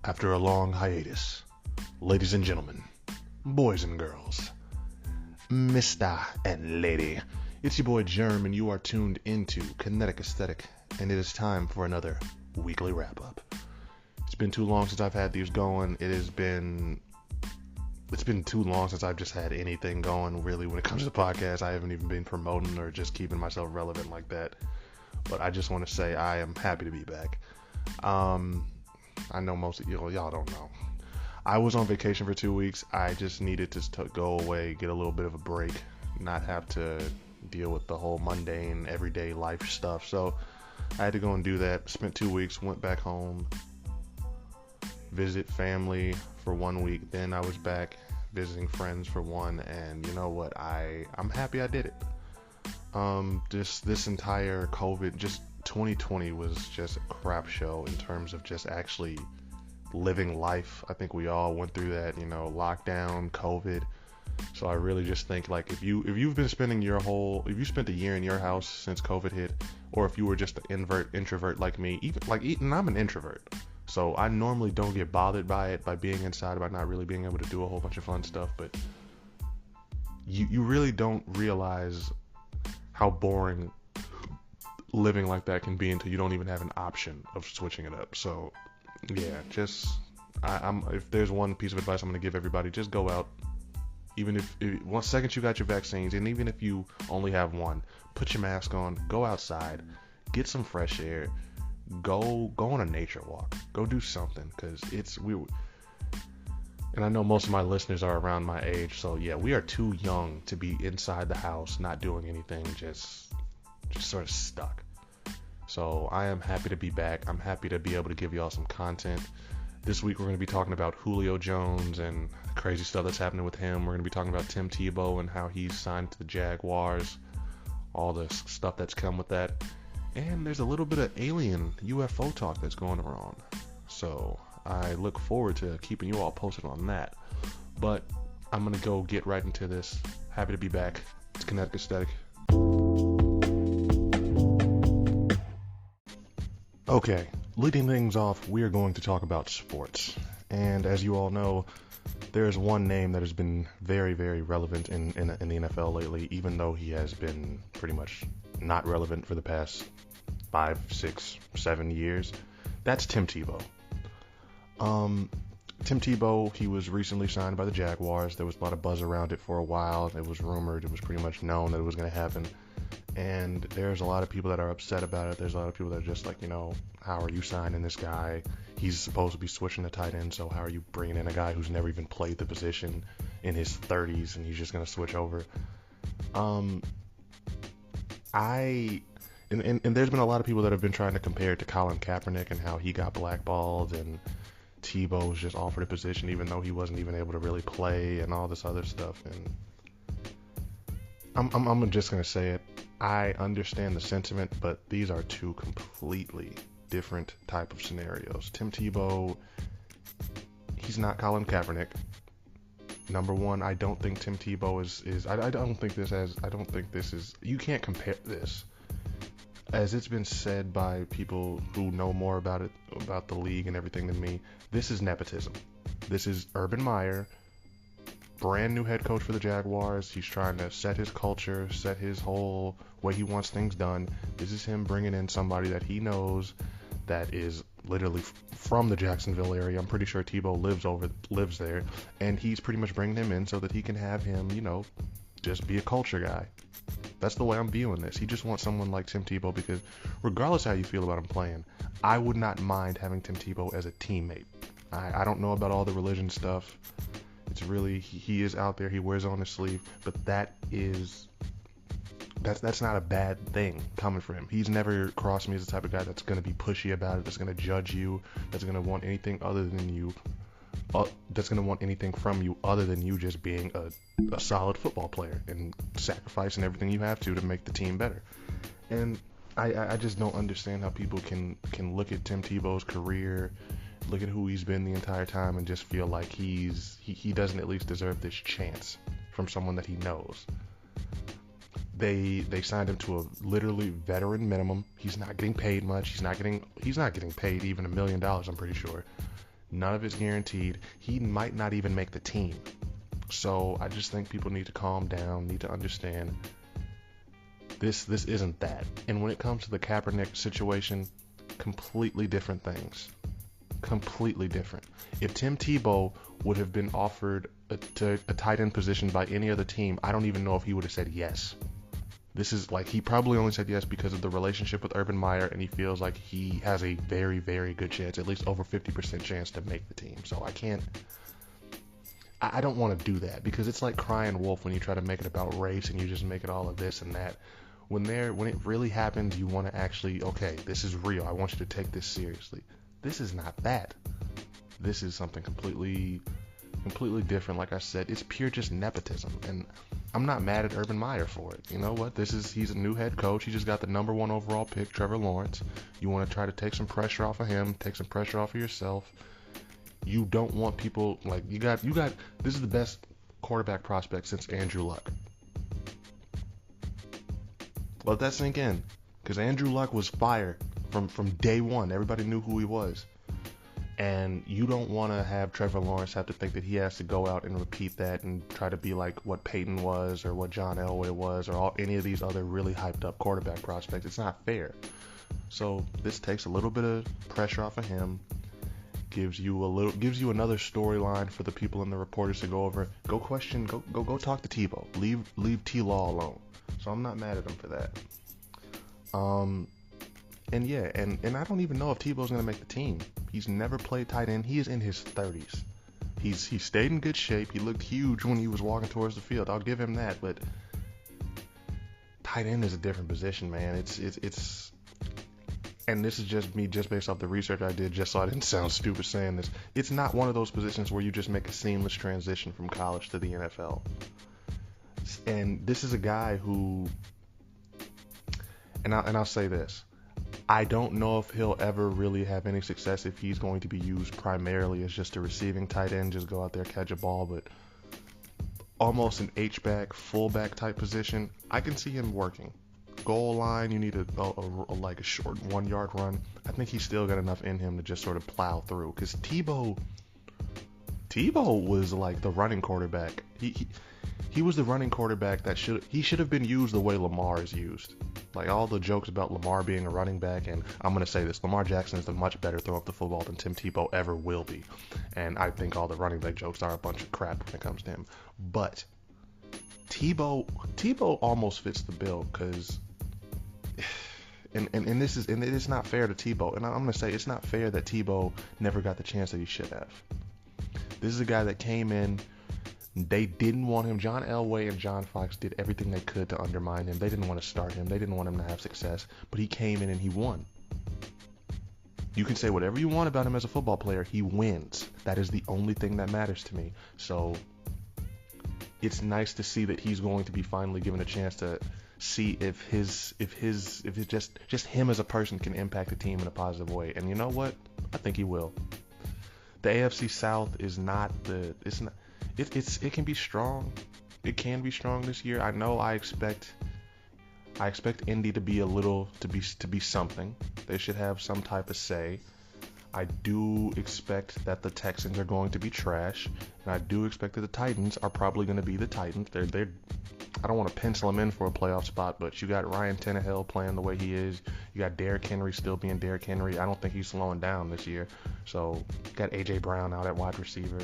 After a long hiatus, ladies and gentlemen, boys and girls, Mr. and Lady, it's your boy Jerm, and you are tuned into Kinetic Aesthetic, and it is time for another weekly wrap-up. It's been too long since I've had these going. It's been too long since I've just had anything going, really, when it comes to the podcast. I haven't even been promoting or just keeping myself relevant like that. But I just want to say I am happy to be back. I know most of y'all don't know. I was on vacation for 2 weeks. I just needed to go away, get a little bit of a break, not have to deal with the whole mundane, everyday life stuff. So I had to go and do that. Spent 2 weeks, went back home, visit family for 1 week. Then I was back visiting friends for one, and you know what? I'm happy I did it. This entire COVID, just 2020 was just a crap show in terms of just actually living life. I think we all went through that, lockdown, COVID. So I really just think, like, if you've been spending if you spent a year in your house since COVID hit, or if you were just an introvert like me, and I'm an introvert, so I normally don't get bothered by being inside, by not really being able to do a whole bunch of fun stuff, but you really don't realize how boring living like that can be until you don't even have an option of switching it up. So yeah, if there's one piece of advice I'm going to give everybody, just go out. Even if one second you got your vaccines, and even if you only have one, put your mask on, go outside, get some fresh air, go on a nature walk, go do something, because and I know most of my listeners are around my age, so yeah, we are too young to be inside the house, not doing anything, just sort of stuck. So I am happy to be back. I'm happy to be able to give y'all some content. This week we're going to be talking about Julio Jones and the crazy stuff that's happening with him. We're going to be talking about Tim Tebow and how he's signed to the Jaguars, all the stuff that's come with that. And there's a little bit of alien UFO talk that's going around. So I look forward to keeping you all posted on that. But I'm going to go get right into this. Happy to be back. It's Kinetic Aesthetic. Okay, leading things off, we are going to talk about sports. And as you all know, there's one name that has been very, very relevant in the NFL lately, even though he has been pretty much not relevant for the past 5, 6, 7 years. That's Tim Tebow. Tim Tebow, he was recently signed by the Jaguars. There was a lot of buzz around it for a while. It was rumored, it was pretty much known that it was going to happen. And there's a lot of people that are upset about it. There's a lot of people that are just like, how are you signing this guy? He's supposed to be switching to tight end, so how are you bringing in a guy who's never even played the position in his 30s and he's just going to switch over? And there's been a lot of people that have been trying to compare it to Colin Kaepernick and how he got blackballed, and Tebow was just offered a position even though he wasn't even able to really play, and all this other stuff. And I'm just going to say it. I understand the sentiment, but these are two completely different type of scenarios. Tim Tebow, he's not Colin Kaepernick. Number one, I don't think Tim Tebow is I don't think this is, you can't compare this. As it's been said by people who know more about the league and everything than me, this is nepotism. This is Urban Meyer, brand new head coach for the Jaguars. He's trying to set his culture, set his whole way he wants things done. This is him bringing in somebody that he knows that is literally from the Jacksonville area. I'm pretty sure Tebow lives there, and he's pretty much bringing him in so that he can have him, just be a culture guy. That's the way I'm viewing this. He just wants someone like Tim Tebow, because regardless how you feel about him playing, I would not mind having Tim Tebow as a teammate. I don't know about all the religion stuff. It's really, he is out there, he wears it on his sleeve, but that's not a bad thing coming from him. He's never crossed me as the type of guy that's going to be pushy about it, that's going to judge you, that's going to want anything other than you, that's going to want anything from you other than you just being a solid football player and sacrificing everything you have to make the team better. And I just don't understand how people can look at Tim Tebow's career, look at who he's been the entire time, and just feel like he doesn't at least deserve this chance from someone that he knows. They signed him to a literally veteran minimum. He's not getting paid much. He's not getting paid even $1 million, I'm pretty sure. None of it's guaranteed. He might not even make the team. So I just think people need to calm down, need to understand this isn't that. And when it comes to the Kaepernick situation, completely different things. Completely different. If Tim Tebow would have been offered a tight end position by any other team, I don't even know if he would have said yes. This is like, he probably only said yes because of the relationship with Urban Meyer, and he feels like he has a very, very good chance, at least over 50% chance to make the team. So I don't want to do that, because it's like crying wolf when you try to make it about race and you just make it all of this and that. When it really happens, you want to actually, okay, this is real. I want you to take this seriously. This is not that. This is something completely different. Like I said, it's pure just nepotism, and I'm not mad at Urban Meyer for it. You know what? He's a new head coach. He just got the number 1 overall pick, Trevor Lawrence. You want to try to take some pressure off of him, take some pressure off of yourself. You don't want people like you got. This is the best quarterback prospect since Andrew Luck. Let that sink in, because Andrew Luck was fire from day one. Everybody knew who he was. And you don't want to have Trevor Lawrence have to think that he has to go out and repeat that and try to be like what Peyton was or what John Elway was or any of these other really hyped up quarterback prospects. It's not fair. So this takes a little bit of pressure off of him, gives you another storyline for the people and the reporters to go over. Go talk to Tebow. Leave T-Law alone. So I'm not mad at him for that. And yeah, and I don't even know if Tebow's going to make the team. He's never played tight end. He is in his 30s. He stayed in good shape. He looked huge when he was walking towards the field. I'll give him that. But tight end is a different position, man. It's and this is just me, just based off the research I did, just so I didn't sound stupid saying this. It's not one of those positions where you just make a seamless transition from college to the NFL. And this is a guy who, and I'll say this. I don't know if he'll ever really have any success if he's going to be used primarily as just a receiving tight end, just go out there, catch a ball, but almost an H-back, fullback type position, I can see him working. Goal line, you need a short 1-yard run. I think he's still got enough in him to just sort of plow through, because Tebow was like the running quarterback. He was the running quarterback that should have been used the way Lamar is used. Like all the jokes about Lamar being a running back, and I'm going to say this, Lamar Jackson is a much better thrower of the football than Tim Tebow ever will be. And I think all the running back jokes are a bunch of crap when it comes to him. But Tebow almost fits the bill, because and it's not fair to Tebow. And I'm going to say it's not fair that Tebow never got the chance that he should have. This is a guy that came in. They didn't want him. John Elway and John Fox did everything they could to undermine him. They didn't want to start him. They didn't want him to have success. But he came in and he won. You can say whatever you want about him as a football player. He wins. That is the only thing that matters to me. So it's nice to see that he's going to be finally given a chance to see if it's just him as a person can impact the team in a positive way. And you know what? I think he will. The AFC South is not the. It's not. It can be strong. It can be strong this year. I know. I expect Indy to be something. They should have some type of say. I do expect that the Texans are going to be trash, and I do expect that the Titans are probably going to be the Titans. They're I don't want to pencil them in for a playoff spot, but you got Ryan Tannehill playing the way he is. You got Derrick Henry still being Derrick Henry. I don't think he's slowing down this year. So you got A.J. Brown out at wide receiver.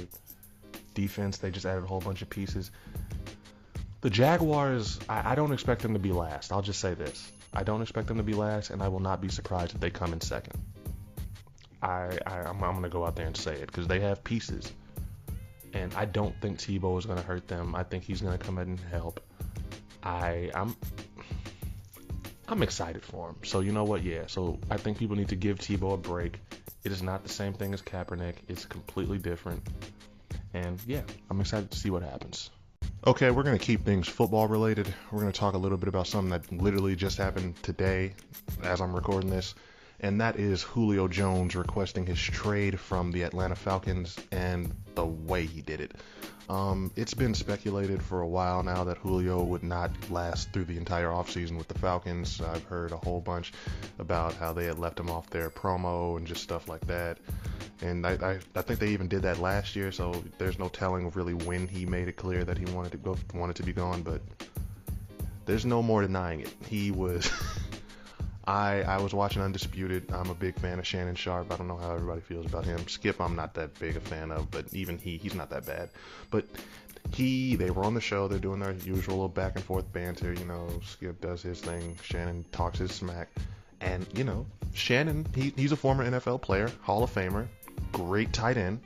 Defense, they just added a whole bunch of pieces. The Jaguars, I don't expect them to be last. I'll just say this. I don't expect them to be last, and I will not be surprised if they come in second. I'm going to go out there and say it, because they have pieces. And I don't think Tebow is going to hurt them. I think he's going to come in and help. I'm excited for him. So you know what? Yeah. So I think people need to give Tebow a break. It is not the same thing as Kaepernick. It's completely different. And yeah, I'm excited to see what happens. Okay, we're going to keep things football related. We're going to talk a little bit about something that literally just happened today as I'm recording this. And that is Julio Jones requesting his trade from the Atlanta Falcons, and the way he did it. It's been speculated for a while now that Julio would not last through the entire offseason with the Falcons. I've heard a whole bunch about how they had left him off their promo and just stuff like that. And I think they even did that last year, so there's no telling really when he made it clear that he wanted to be gone, but there's no more denying it. He was I was watching Undisputed. I'm a big fan of Shannon Sharp. I don't know how everybody feels about him. Skip, I'm not that big a fan of, but even he's not that bad. But they were on the show. They're doing their usual little back and forth banter. Skip does his thing. Shannon talks his smack. And, Shannon, he's a former NFL player, Hall of Famer, great tight end.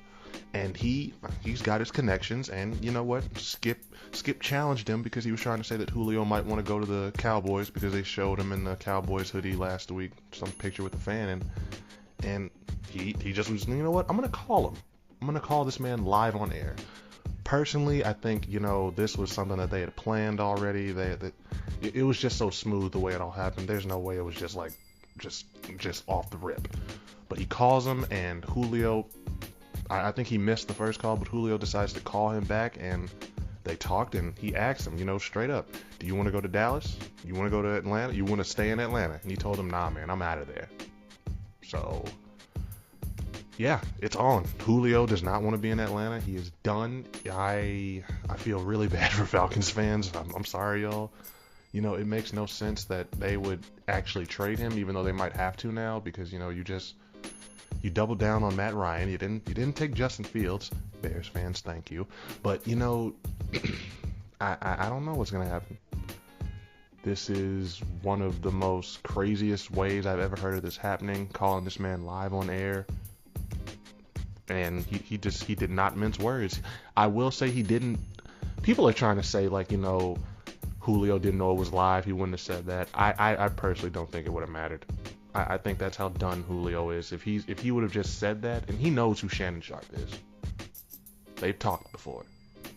And he's got his connections. And you know what? Skip challenged him because he was trying to say that Julio might want to go to the Cowboys because they showed him in the Cowboys hoodie last week, some picture with the fan. And he just was, you know what? I'm going to call him. I'm going to call this man live on air. Personally, I think, this was something that they had planned already. It was just so smooth the way it all happened. There's no way it was just like, just off the rip. But he calls him, and Julio, I think he missed the first call, but Julio decides to call him back, and they talked, and he asked him, straight up, do you want to go to Dallas? You want to go to Atlanta? You want to stay in Atlanta? And he told him, nah, man, I'm out of there. So, yeah, it's on. Julio does not want to be in Atlanta. He is done. I feel really bad for Falcons fans. I'm sorry, y'all. It makes no sense that they would actually trade him, even though they might have to now, because, you doubled down on Matt Ryan. You didn't take Justin Fields. Bears fans, thank you. But, I don't know what's going to happen. This is one of the most craziest ways I've ever heard of this happening, calling this man live on air. And he did not mince words. I will say he didn't. People are trying to say, Julio didn't know it was live. He wouldn't have said that. I personally don't think it would have mattered. I think that's how done Julio is. If he would have just said that, and he knows who Shannon Sharp is. They've talked before.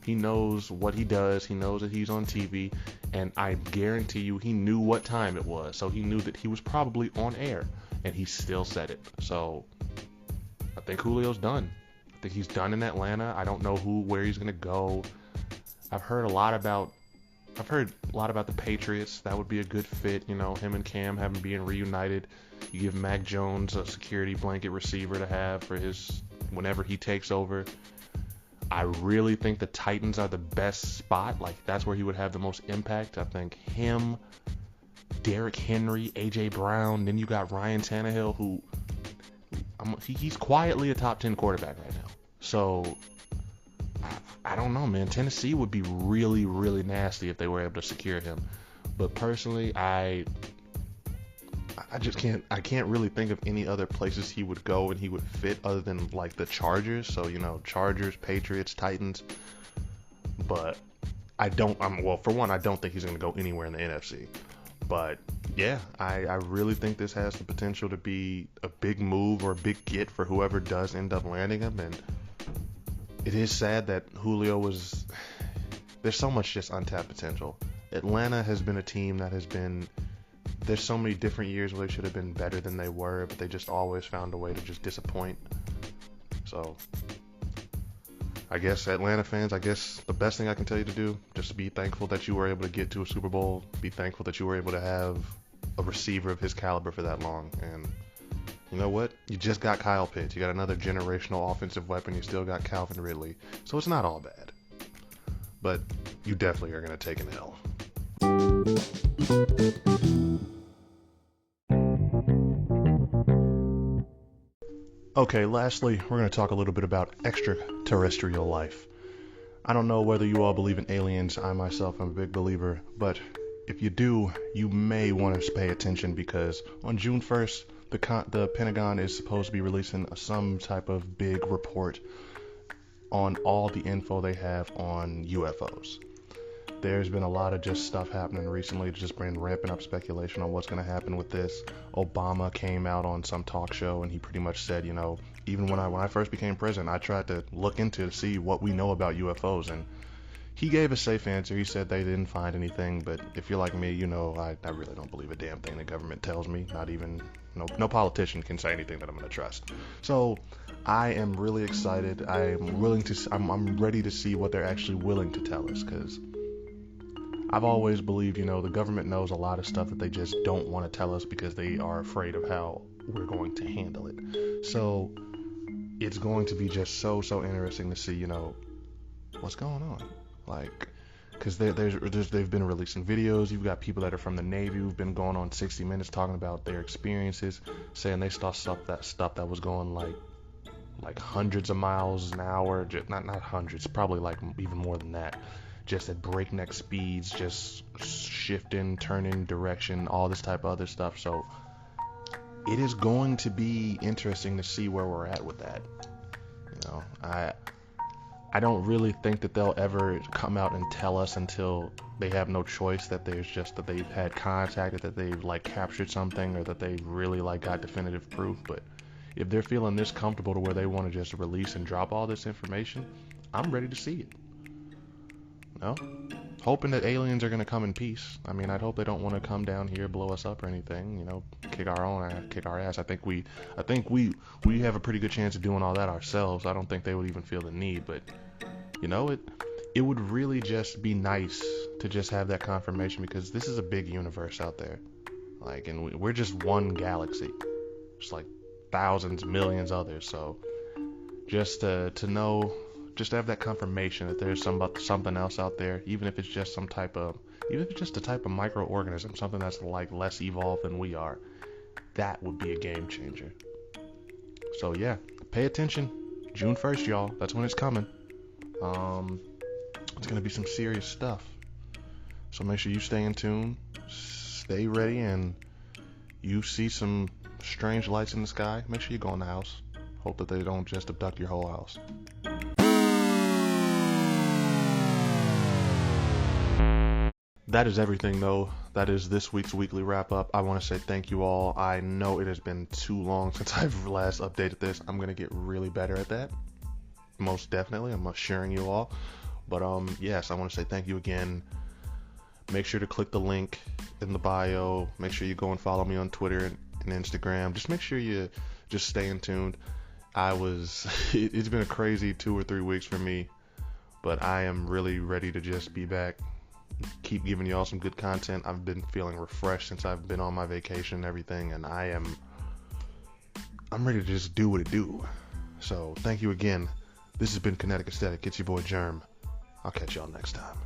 He knows what he does. He knows that he's on TV, and I guarantee you he knew what time it was. So he knew that he was probably on air, and he still said it. So I think Julio's done. I think he's done in Atlanta. I don't know where he's going to go. I've heard a lot about the Patriots. That would be a good fit. Him and Cam having being reunited. You give Mac Jones a security blanket receiver to have for his whenever he takes over. I really think the Titans are the best spot. That's where he would have the most impact. I think him, Derrick Henry, A.J. Brown. Then you got Ryan Tannehill, who he's quietly a top 10 quarterback right now. So I don't know, man. Tennessee would be really, really nasty if they were able to secure him. But personally, I just can't really think of any other places he would go and he would fit other than the Chargers. So, Chargers, Patriots, Titans. But I don't think he's going to go anywhere in the NFC. But yeah, I really think this has the potential to be a big move or a big get for whoever does end up landing him. And it is sad that there's so much just untapped potential. Atlanta has been a team that there's so many different years where they should have been better than they were, but they just always found a way to just disappoint. So I guess Atlanta fans, the best thing I can tell you to do, just be thankful that you were able to get to a Super Bowl. Be thankful that you were able to have a receiver of his caliber for that long. And you know what? You just got Kyle Pitts. You got another generational offensive weapon. You still got Calvin Ridley. So it's not all bad. But you definitely are going to take an L. Okay, lastly, we're going to talk a little bit about extraterrestrial life. I don't know whether you all believe in aliens. I myself am a big believer. But if you do, you may want to pay attention because on June 1st, the Pentagon is supposed to be releasing some type of big report on all the info they have on UFOs. There's been a lot of just stuff happening recently to just bring ramping up speculation on what's going to happen with this. Obama came out on some talk show and he pretty much said, even when I first became president, I tried to look into to see what we know about UFOs, and he gave a safe answer. He said they didn't find anything, but if you're like me, I really don't believe a damn thing the government tells me. Not even, no politician can say anything that I'm going to trust. So I am really excited. I'm ready to see what they're actually willing to tell us, because I've always believed, the government knows a lot of stuff that they just don't want to tell us because they are afraid of how we're going to handle it. So it's going to be just so interesting to see, what's going on. Like, because they've been releasing videos. You've got people that are from the Navy who've been going on 60 Minutes talking about their experiences, saying they saw stuff that was going like hundreds of miles an hour, just not hundreds, probably like even more than that, just at breakneck speeds, just shifting, turning direction, all this type of other stuff. So it is going to be interesting to see where we're at with that. I don't really think that they'll ever come out and tell us until they have no choice that they've had contact, that they've like captured something, or that they really like got definitive proof. But if they're feeling this comfortable to where they want to just release and drop all this information, I'm ready to see it. Hoping that aliens are going to come in peace. I mean, I'd hope they don't want to come down here, blow us up or anything, kick our ass. I think we have a pretty good chance of doing all that ourselves. I don't think they would even feel the need, but it would really just be nice to just have that confirmation, because this is a big universe out there. Like, and we're just one galaxy. It's like thousands, millions others. So just to know, just to have that confirmation that there's something else out there, even if it's just a type of microorganism, something that's like less evolved than we are, that would be a game changer. So yeah, pay attention. June 1st, y'all. That's when it's coming. It's gonna be some serious stuff. So make sure you stay in tune, stay ready, and you see some strange lights in the sky, make sure you go in the house. Hope that they don't just abduct your whole house. That is everything, though. That is this week's weekly wrap-up. I want to say thank you all. I know it has been too long since I've last updated this. I'm going to get really better at that. Most definitely. I'm assuring you all. But yes, I want to say thank you again. Make sure to click the link in the bio. Make sure you go and follow me on Twitter and Instagram. Just make sure you just stay in tuned. It's been a crazy 2 or 3 weeks for me, but I am really ready to just be back. Keep giving y'all some good content. I've been feeling refreshed since I've been on my vacation and everything, and I'm ready to just do what it do. So thank you again. This has been Kinetic Aesthetic. It's your boy Jerm. I'll catch y'all next time.